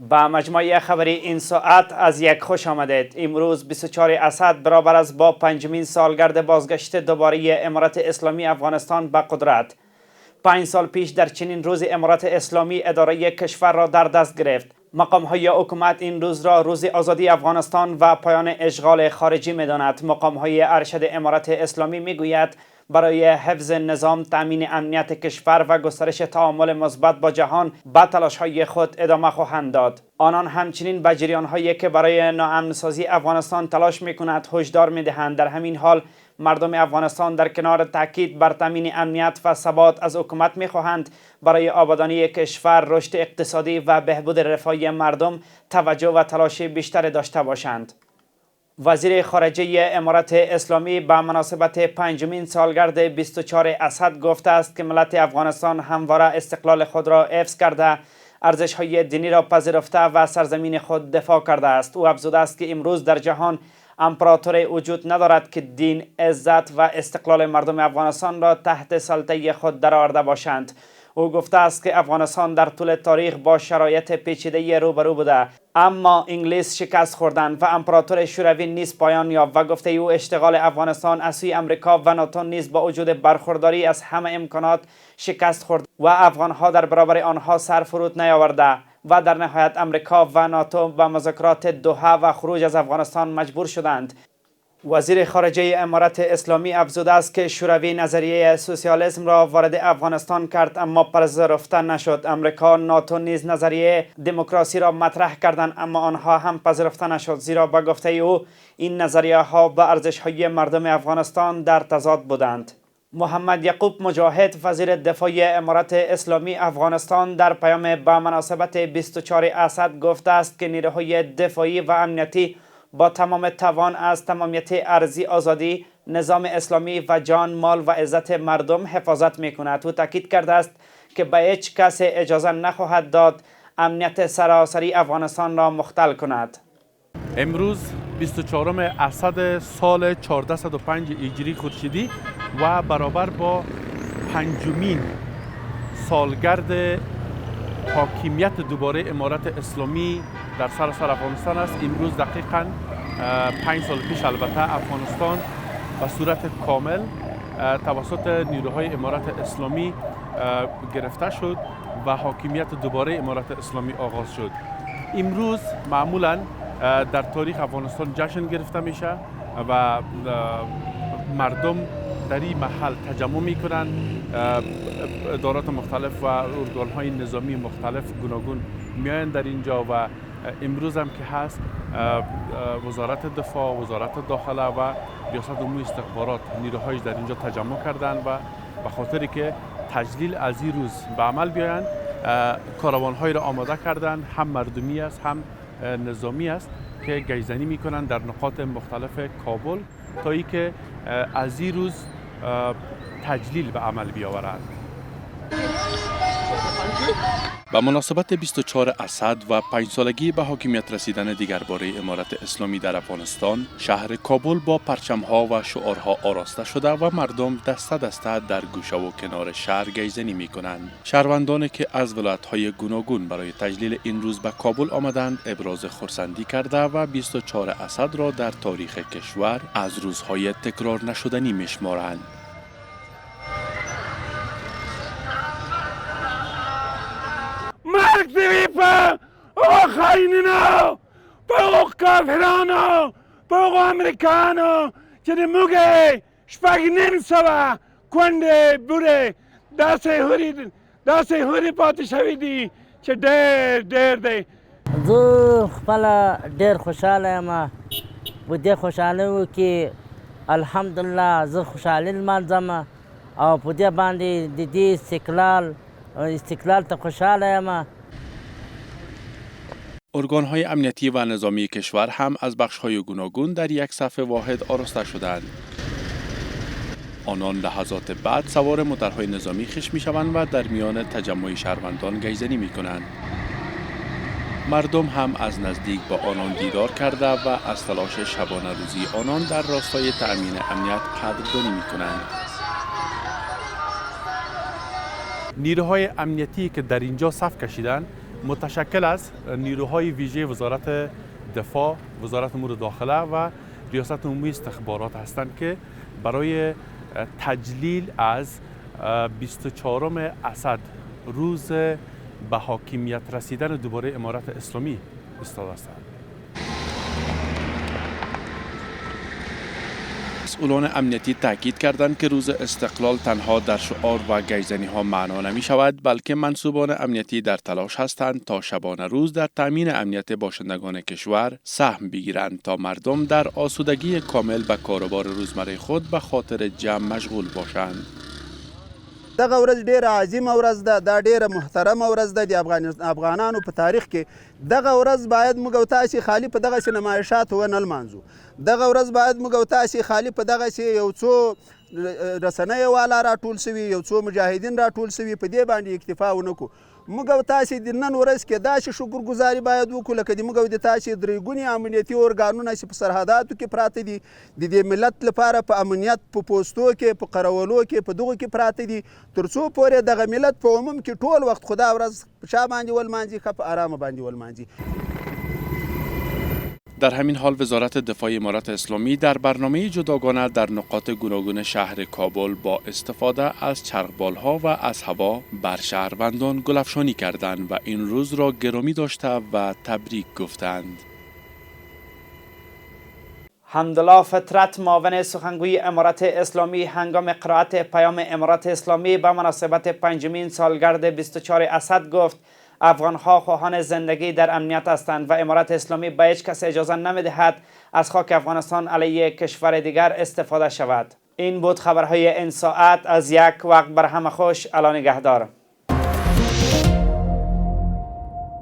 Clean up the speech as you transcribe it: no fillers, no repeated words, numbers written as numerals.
با مجموعه خبری این ساعت از یک خوش آمدید. امروز 24 اسد برابر است با پنجمین سالگرد بازگشت دوباره امارت اسلامی افغانستان به قدرت. 5 سال پیش در چنین روز امارت اسلامی اداره کشور را در دست گرفت. مقام‌های حکومت این روز را روز آزادی افغانستان و پایان اشغال خارجی می‌داند. مقام‌های ارشد امارت اسلامی می‌گوید برای حفظ نظام، تامین امنیت کشور و گسترش تعامل مثبت با جهان به تلاش‌های خود ادامه خواهند داد. آنان همچنین به جریان‌هایی که برای ناامن‌سازی افغانستان تلاش می‌کند هشدار می‌دهند. در همین حال مردم افغانستان در کنار تاکید بر تامین امنیت و ثبات از حکومت می‌خواهند برای آبادانی کشور، رشد اقتصادی و بهبود رفاه مردم توجه و تلاش بیشتر داشته باشند. وزیر خارجه امارت اسلامی به مناسبت پنجمین سالگرد 24 اسد گفته است که ملت افغانستان همواره استقلال خود را حفظ کرده، ارزش‌های دینی را پذیرفته و سرزمین خود دفاع کرده است. او افزوده است که امروز در جهان امپراتوری وجود ندارد که دین، عزت و استقلال مردم افغانستان را تحت سلطه خود درآورده باشند. او گفته است که افغانستان در طول تاریخ با شرایط پیچیده روبرو بوده، اما انگلیس شکست خوردند و امپراتور شوروی نیز پایان یافت و گفته او اشتغال افغانستان از سوی امریکا و ناتو نیز با وجود برخورداری از همه امکانات شکست خورد و افغانها در برابر آنها سر فرود نیاورده و در نهایت امریکا و ناتو به مذاکرات دوحه و خروج از افغانستان مجبور شدند. وزیر خارجه امارت اسلامی افزوده است که شوروی نظریه سوسیالیسم را وارد افغانستان کرد اما پذیرفته نشد. امریکا، ناتو نیز نظریه دموکراسی را مطرح کردند اما آنها هم پذیرفته نشد، زیرا به گفته او این نظریه ها با ارزش های مردم افغانستان در تضاد بودند. محمد یعقوب مجاهد وزیر دفاع امارت اسلامی افغانستان در پیام به مناسبت 24 اسد گفته است که نیروهای دفاعی و امنیتی با تمام توان از تمامیت ارضی آزادی، نظام اسلامی و جان، مال و عزت مردم حفاظت می‌کند. او تاکید کرده است که به هیچ کس اجازه نخواهد داد امنیت سراسری افغانستان را مختل کند. امروز 24 اسد سال 1405 هجری خورشیدی و برابر با پنجمین سالگرد حاکمیت دوباره امارت اسلامی در سراسر افغانستان است. امروز دقیقاً 5 سال پیش البته افغانستان به صورت کامل توسط نیروهای امارت اسلامی گرفته شد و حاکمیت دوباره امارت اسلامی آغاز شد. امروز معمولاً در تاریخ افغانستان جشن گرفته میشه و مردم در این محل تجمع میکنن، ادارات مختلف و ارگانهای نظامی مختلف گوناگون میاین در اینجا و امروز هم که هست وزارت دفاع، وزارت داخله و ریاست عمومی استخبارات نیروهایش در اینجا تجمع کردند و به خاطری که تجلیل از این روز به عمل بیایند کاروان‌های را آماده کردند، هم مردمی است هم نظامی است که گشتزنی میکنند در نقاط مختلف کابل تا اینکه از این روز تجلیل به عمل بیاورند. به مناسبت 24 اسد و 5 سالگی به حاکمیت رسیدن دیگر باره امارت اسلامی در افغانستان، شهر کابل با پرچم‌ها و شعارها آراسته شده و مردم دسته دسته در گوشه و کنار شهر گشتزنی می‌کنند. شهروندانی که از ولایت‌های گوناگون برای تجلیل این روز به کابل آمدند، ابراز خرسندی کرده و 24 اسد را در تاریخ کشور از روزهای تکرار نشدنی می‌شمارند. مرگ دوی پا او خاینینا پا او کافرانا پا او امریکانا چه ده موگه شپاگ نیم سوا کنده بوده داسته هوری پاتی شویدی چه دیر دی. زه خپله ډېر خوشحاله یم په دې خوشحالۍ کې الحمدلله زه خوشحالي لمانځم او په دې باندې د دې استقلال ته خوشحاله یم. ارگان‌های امنیتی و نظامی کشور هم از بخش‌های گوناگون در یک صف واحد آراسته شدند. آنان لحظات بعد سوار موترهای نظامی خش می‌شوند و در میان تجمع شهروندان گشتزنی می‌کنند. مردم هم از نزدیک با آنان دیدار کرده و از تلاش شبانه روزی آنان در راستای تأمین امنیت قدردانی می‌کنند. نیروهای امنیتی که در اینجا صف کشیدن متشکل از نیروهای ویژه وزارت دفاع، وزارت امور داخله و ریاست عمومی استخبارات هستند که برای تجلیل از 24 اسد، روز به حاکمیت رسیدن دوباره امارت اسلامی ایستاده هستند. مسئولان امنیتی تاکید کردند که روز استقلال تنها در شعار و گیزنی ها معنا نمی شود، بلکه منصوبان امنیتی در تلاش هستند تا شبانه روز در تامین امنیت باشندگان کشور سهم بگیرند تا مردم در آسودگی کامل به کاروبار روزمره خود به خاطر جمع مشغول باشند. دغه ورځ ډیره عظیمه ورځ ده، دا ډیره محترمه ورځ ده د افغانانو په تاریخ کې. دغه ورځ باید موږ او تاسې خالي په دغسې نمایشات ونه لمانځو. دغه ورځ باید موږ او تاسې خالي په دغسې یو څو رسنیو والا راټول سوي، یو څو مجاهدین راټول سوي، په دې باندې اکتفا ونه کړو. موږ او تاسې د نن ورځ کې داسې شکرګزاري باید وکړو لکه د موږ او د تاسې درې ګونې امنیتي ارګانونه چې په سرحداتو کې پراته دي، د دې ملت لپاره په امنیت، په پوستو کې، په قرولو کې، په دغو کې پراته دي، تر څو پورې دغه ملت په عموم کې ټول وخت خدا ورځ په چا باندې ولمانځي، ښه په ارامه باندې ولمانځي. در همین حال وزارت دفاع امارات اسلامی در برنامه جداگانه در نقاط گوناگون شهر کابل با استفاده از چرخبال‌ها و از هوا بر شهروندان گلفشانی کردند و این روز را گرامی داشته و تبریک گفتند. حمدالله فطرت، معاون سخنگوی امارات اسلامی، هنگام قرائت پیام امارات اسلامی به مناسبت 5مین سالگرد 24 اسد گفت افغان‌ها خواهان زندگی در امنیت هستند و امارات اسلامی به هیچ کس اجازه نمی‌دهد از خاک افغانستان علیه کشور دیگر استفاده شود. این بود خبرهای این ساعت. از یک وقت بر همه خوش. الا نگهدار.